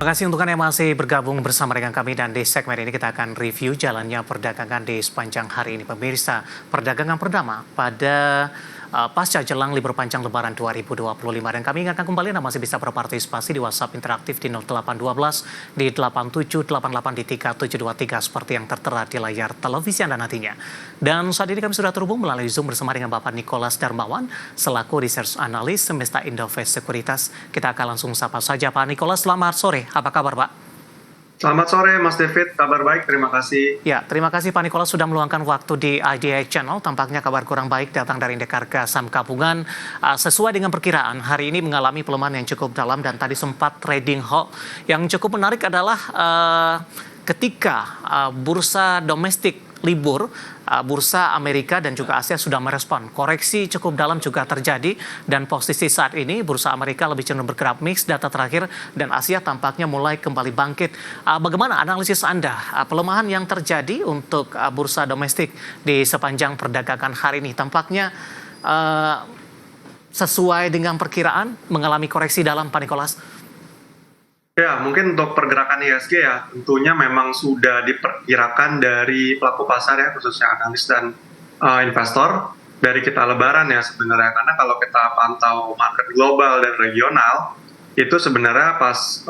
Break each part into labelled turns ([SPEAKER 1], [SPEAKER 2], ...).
[SPEAKER 1] Terima kasih untuk Anda yang masih bergabung bersama dengan kami dan di segmen ini kita akan review jalannya perdagangan di sepanjang hari ini. Pemirsa, perdagangan pertama pada pasca jelang libur panjang Lebaran 2025 dan kami ingatkan kembali Anda masih bisa berpartisipasi di WhatsApp interaktif di 0812 di 8788 di 3723 seperti yang tertera di layar televisi Anda nantinya. Dan saat ini kami sudah terhubung melalui Zoom bersama dengan Bapak Nicholas Darmawan selaku Research Analyst Semesta Indovest Sekuritas. Kita akan langsung sapa saja Pak Nicholas. Selamat sore. Apa kabar, Pak?
[SPEAKER 2] Selamat sore, Mas David. Kabar baik, terima kasih.
[SPEAKER 1] Ya, terima kasih Pak Nicholas sudah meluangkan waktu di IDI Channel. Tampaknya kabar kurang baik datang dari indeks harga saham gabungan. Sesuai dengan perkiraan, hari ini mengalami pelemahan yang cukup dalam dan tadi sempat trading halt. Yang cukup menarik adalah ketika bursa domestik libur, bursa Amerika dan juga Asia sudah merespon. Koreksi cukup dalam juga terjadi dan posisi saat ini bursa Amerika lebih cenderung bergerak mix data terakhir dan Asia tampaknya mulai kembali bangkit. Bagaimana analisis Anda pelemahan yang terjadi untuk bursa domestik di sepanjang perdagangan hari ini? Tampaknya sesuai dengan perkiraan mengalami koreksi dalam, Pak Nicholas.
[SPEAKER 2] Ya, mungkin untuk pergerakan IHSG ya, tentunya memang sudah diperkirakan dari pelaku pasar ya, khususnya analis dan investor, dari kita lebaran ya sebenarnya. Karena kalau kita pantau market global dan regional, itu sebenarnya pas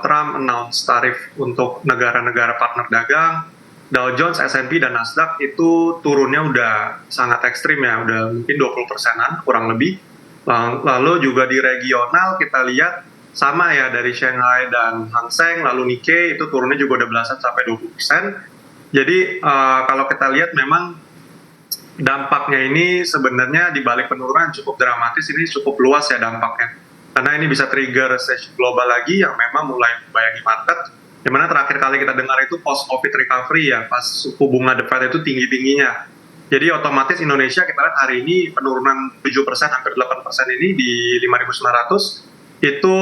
[SPEAKER 2] Trump announce tarif untuk negara-negara partner dagang, Dow Jones, S&P, dan Nasdaq itu turunnya udah sangat ekstrim ya, udah mungkin 20%-an kurang lebih. Lalu juga di regional kita lihat sama ya dari Shanghai dan Hang Seng, lalu Nikkei itu turunnya juga udah belasan sampai 20%. Jadi kalau kita lihat memang dampaknya ini sebenarnya di balik penurunan cukup dramatis, ini cukup luas ya dampaknya. Karena ini bisa trigger recession global lagi yang memang mulai membayangi market. Dimana terakhir kali kita dengar itu post-COVID recovery ya, pas suku bunga The Fed itu tinggi-tingginya. Jadi otomatis Indonesia kita lihat hari ini penurunan 7%, hampir 8% ini di 5.900. Itu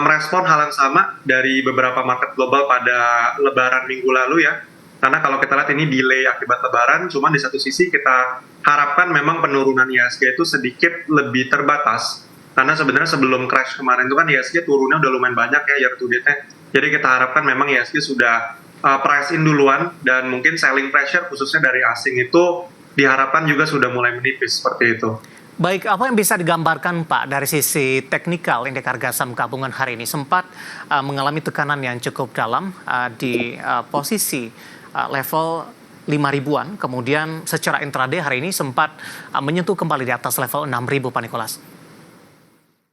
[SPEAKER 2] merespon hal yang sama dari beberapa market global pada lebaran minggu lalu ya. Karena kalau kita lihat ini delay akibat lebaran, cuman di satu sisi kita harapkan memang penurunan IHSG itu sedikit lebih terbatas. Karena sebenarnya sebelum crash kemarin itu kan IHSG turunnya udah lumayan banyak ya year to date-nya. Jadi kita harapkan memang IHSG sudah price in duluan dan mungkin selling pressure khususnya dari asing itu diharapkan juga sudah mulai menipis seperti itu.
[SPEAKER 1] Baik, apa yang bisa digambarkan Pak dari sisi teknikal indeks harga saham gabungan hari ini sempat mengalami tekanan yang cukup dalam di posisi level 5 ribuan, kemudian secara intraday hari ini sempat menyentuh kembali di atas level 6 ribu Pak Nicholas.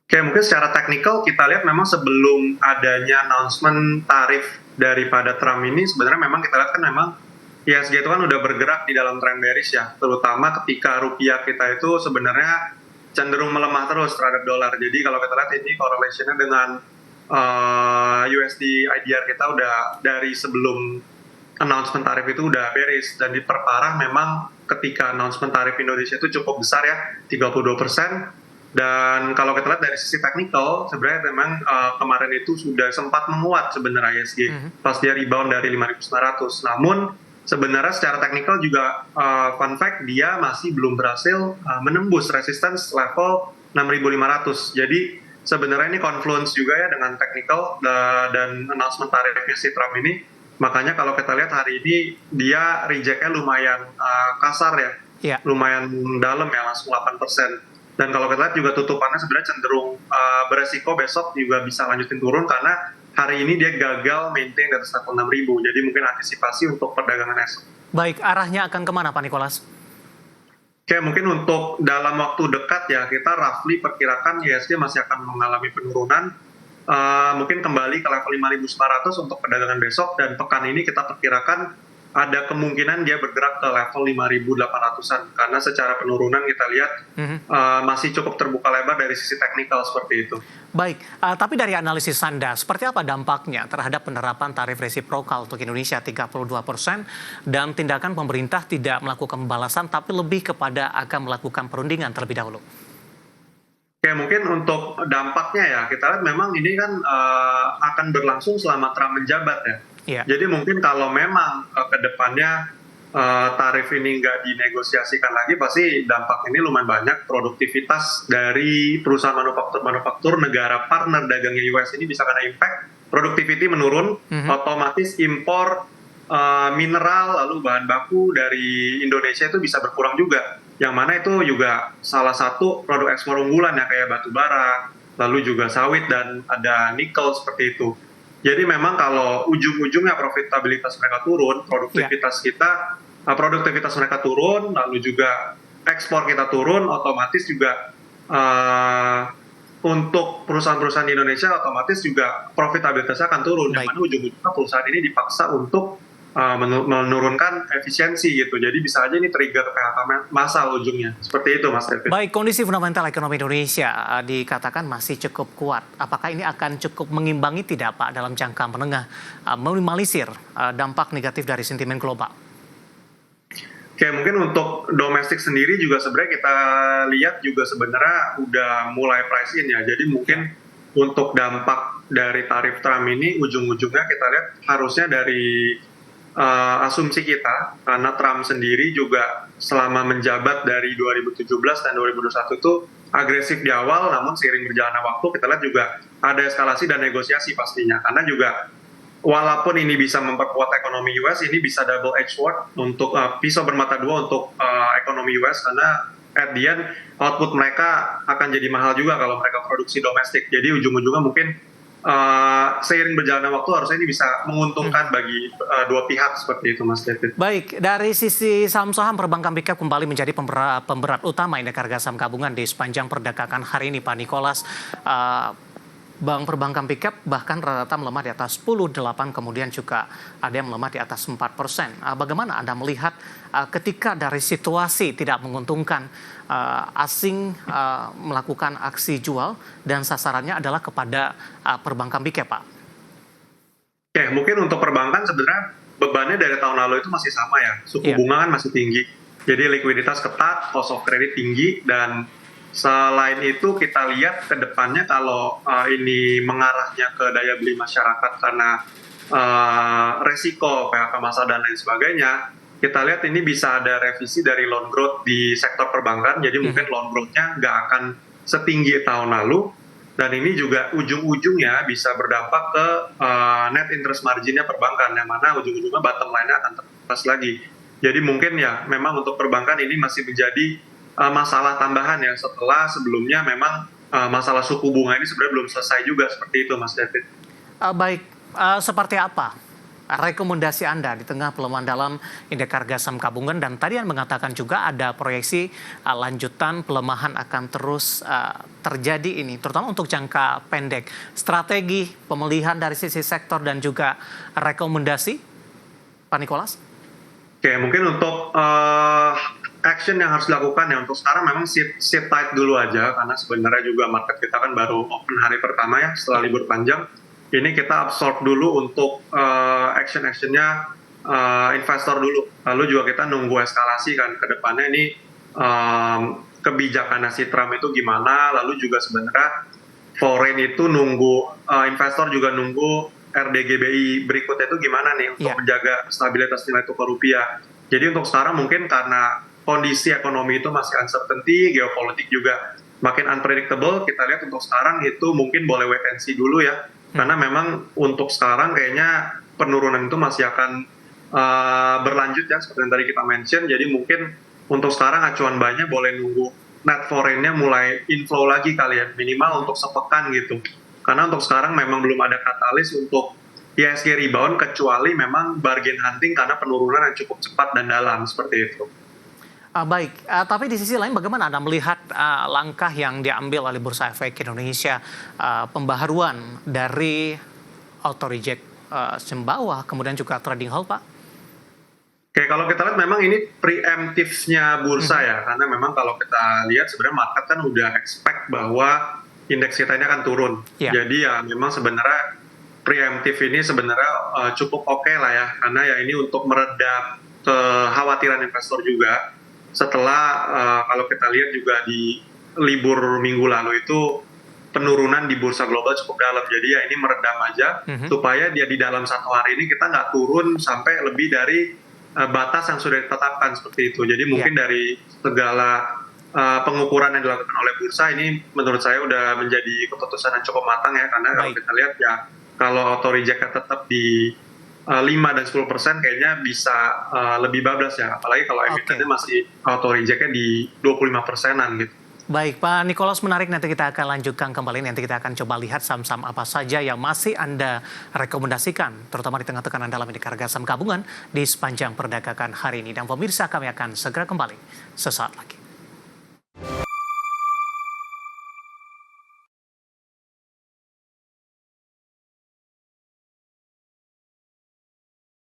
[SPEAKER 2] Oke, mungkin secara teknikal kita lihat memang sebelum adanya announcement tarif daripada Trump ini sebenarnya memang kita lihat kan memang IHSG itu kan udah bergerak di dalam tren bearish ya, terutama ketika rupiah kita itu sebenarnya cenderung melemah terus terhadap dolar. Jadi kalau kita lihat ini correlation-nya dengan USD IDR kita udah dari sebelum announcement tarif itu udah bearish dan diperparah memang ketika announcement tarif Indonesia itu cukup besar ya, 32%. Dan kalau kita lihat dari sisi teknikal, sebenarnya memang kemarin itu sudah sempat menguat sebenarnya IHSG pas dia rebound dari 5.900. Namun sebenarnya secara teknikal juga fun fact dia masih belum berhasil menembus resistance level 6.500. Jadi sebenarnya ini confluence juga ya dengan teknikal dan announcement tarifnya si Trump ini. Makanya kalau kita lihat hari ini dia reject-nya lumayan kasar ya, lumayan dalam ya, langsung 8%. Dan kalau kita lihat juga tutupannya sebenarnya cenderung beresiko besok juga bisa lanjutin turun karena hari ini dia gagal maintain di atas level 6.000. Jadi mungkin antisipasi untuk perdagangan esok.
[SPEAKER 1] Baik, arahnya akan kemana Pak Nicholas?
[SPEAKER 2] Oke, mungkin untuk dalam waktu dekat ya, kita roughly perkirakan IHSG masih akan mengalami penurunan. Mungkin kembali ke level 5.900 untuk perdagangan besok. Dan pekan ini kita perkirakan ada kemungkinan dia bergerak ke level 5.800-an. Karena secara penurunan kita lihat masih cukup terbuka lebar dari sisi teknikal seperti itu.
[SPEAKER 1] Baik, tapi dari analisis Anda, seperti apa dampaknya terhadap penerapan tarif resiprokal untuk Indonesia 32% dan tindakan pemerintah tidak melakukan pembalasan tapi lebih kepada akan melakukan perundingan terlebih dahulu?
[SPEAKER 2] Oke, mungkin untuk dampaknya ya, kita lihat memang ini kan akan berlangsung selama Trump menjabat ya. Jadi mungkin kalau memang ke depannya tarif ini nggak dinegosiasikan lagi, pasti dampak ini lumayan banyak. Produktivitas dari perusahaan manufaktur negara partner dagangnya US ini bisa kena impact. productivity menurun, otomatis impor mineral lalu bahan baku dari Indonesia itu bisa berkurang juga. Yang mana itu juga salah satu produk ekspor unggulan ya, kayak batu bara, lalu juga sawit dan ada nikel seperti itu. Jadi memang kalau ujung-ujungnya profitabilitas mereka turun, produktivitas mereka turun, lalu juga ekspor kita turun, otomatis juga untuk perusahaan-perusahaan di Indonesia otomatis juga profitabilitasnya akan turun. Yang mana ujung-ujungnya perusahaan ini dipaksa untuk menurunkan efisiensi gitu. Jadi bisa aja ini trigger PHK massal ujungnya. Seperti itu Mas David.
[SPEAKER 1] Baik, kondisi fundamental ekonomi Indonesia dikatakan masih cukup kuat. Apakah ini akan cukup mengimbangi tidak Pak dalam jangka menengah, meminimalisir dampak negatif dari sentimen global?
[SPEAKER 2] Oke, mungkin untuk domestik sendiri juga sebenarnya kita lihat juga sebenarnya udah mulai price in ya. Jadi mungkin untuk dampak dari tarif Trump ini ujung-ujungnya kita lihat harusnya dari asumsi kita, karena Trump sendiri juga selama menjabat dari 2017 dan 2021 itu agresif di awal, namun seiring berjalannya waktu kita lihat juga ada eskalasi dan negosiasi pastinya, karena juga walaupun ini bisa memperkuat ekonomi US, ini bisa double edged sword untuk pisau bermata dua untuk ekonomi US, karena at the end output mereka akan jadi mahal juga kalau mereka produksi domestik. Jadi ujung-ujungnya mungkin seiring berjalannya waktu harusnya ini bisa menguntungkan bagi dua pihak seperti itu Mas David.
[SPEAKER 1] Baik, dari sisi saham-saham perbankan big cap kembali menjadi pemberat utama indeks harga saham gabungan di sepanjang perdagangan hari ini Pak Nicholas. Bank perbankan big cap bahkan rata-rata melemah di atas 10,8, kemudian juga ada yang melemah di atas 4%. Bagaimana Anda melihat ketika dari situasi tidak menguntungkan, asing melakukan aksi jual dan sasarannya adalah kepada perbankan big cap, Pak?
[SPEAKER 2] Oke, mungkin untuk perbankan sebenarnya bebannya dari tahun lalu itu masih sama ya. Suku bunga kan masih tinggi. Jadi likuiditas ketat, cost of credit tinggi, dan selain itu kita lihat ke depannya kalau ini mengarahnya ke daya beli masyarakat karena resiko PHK massal dan lain sebagainya, kita lihat ini bisa ada revisi dari loan growth di sektor perbankan, jadi mungkin loan growth-nya nggak akan setinggi tahun lalu, dan ini juga ujung-ujungnya bisa berdampak ke net interest margin-nya perbankan, yang mana ujung-ujungnya bottom line-nya akan terbatas lagi. Jadi mungkin ya memang untuk perbankan ini masih menjadi masalah tambahan ya, setelah sebelumnya memang masalah suku bunga ini sebenarnya belum selesai juga, seperti itu Mas David.
[SPEAKER 1] Baik, seperti apa rekomendasi Anda di tengah pelemahan dalam indeks harga saham gabungan, dan tadi yang mengatakan juga ada proyeksi lanjutan pelemahan akan terus terjadi ini, terutama untuk jangka pendek. Strategi pemulihan dari sisi sektor dan juga rekomendasi, Pak Nicholas?
[SPEAKER 2] Oke, mungkin untuk action yang harus dilakukan ya untuk sekarang memang sit tight dulu aja, karena sebenarnya juga market kita kan baru open hari pertama ya setelah libur panjang. Ini kita absorb dulu untuk action-actionnya investor dulu, lalu juga kita nunggu eskalasi kan ke depannya ini kebijakan si Trump itu gimana, lalu juga sebenarnya foreign itu nunggu, investor juga nunggu RDGBI berikutnya itu gimana nih untuk menjaga stabilitas nilai tukar rupiah. Jadi untuk sekarang mungkin karena kondisi ekonomi itu masih uncertainty, geopolitik juga makin unpredictable, kita lihat untuk sekarang itu mungkin boleh wait and see dulu ya. Karena memang untuk sekarang kayaknya penurunan itu masih akan berlanjut ya, seperti yang tadi kita mention. Jadi mungkin untuk sekarang acuan buy-nya boleh nunggu net foreign-nya mulai inflow lagi kali ya, minimal untuk sepekan gitu. Karena untuk sekarang memang belum ada katalis untuk IHSG rebound, kecuali memang bargain hunting karena penurunan yang cukup cepat dan dalam, seperti itu.
[SPEAKER 1] Baik, tapi di sisi lain bagaimana Anda melihat langkah yang diambil oleh Bursa Efek Indonesia, pembaharuan dari auto reject bawah, kemudian juga trading halt, Pak?
[SPEAKER 2] Oke, kalau kita lihat memang ini preemptifnya bursa ya, karena memang kalau kita lihat sebenarnya market kan udah expect bahwa indeks kita ini akan turun. Jadi ya memang sebenarnya preemptif ini sebenarnya cukup oke lah ya, karena ya ini untuk meredam kekhawatiran investor juga. Setelah kalau kita lihat juga di libur minggu lalu itu penurunan di bursa global cukup dalam, jadi ya ini meredam aja supaya dia di dalam satu hari ini kita nggak turun sampai lebih dari batas yang sudah ditetapkan seperti itu. Jadi mungkin dari segala pengukuran yang dilakukan oleh bursa ini menurut saya udah menjadi keputusan yang cukup matang ya, karena kalau kita lihat ya kalau auto reject tetap di 5 dan 10% kayaknya bisa lebih bablas ya. Apalagi kalau emitennya masih auto reject-nya di 25%-an gitu.
[SPEAKER 1] Baik, Pak Nikolas, menarik. Nanti kita akan lanjutkan kembali. Nanti kita akan coba lihat saham-saham apa saja yang masih Anda rekomendasikan, terutama di tengah tekanan dalam indeks harga saham gabungan di sepanjang perdagangan hari ini. Dan pemirsa, kami akan segera kembali sesaat lagi.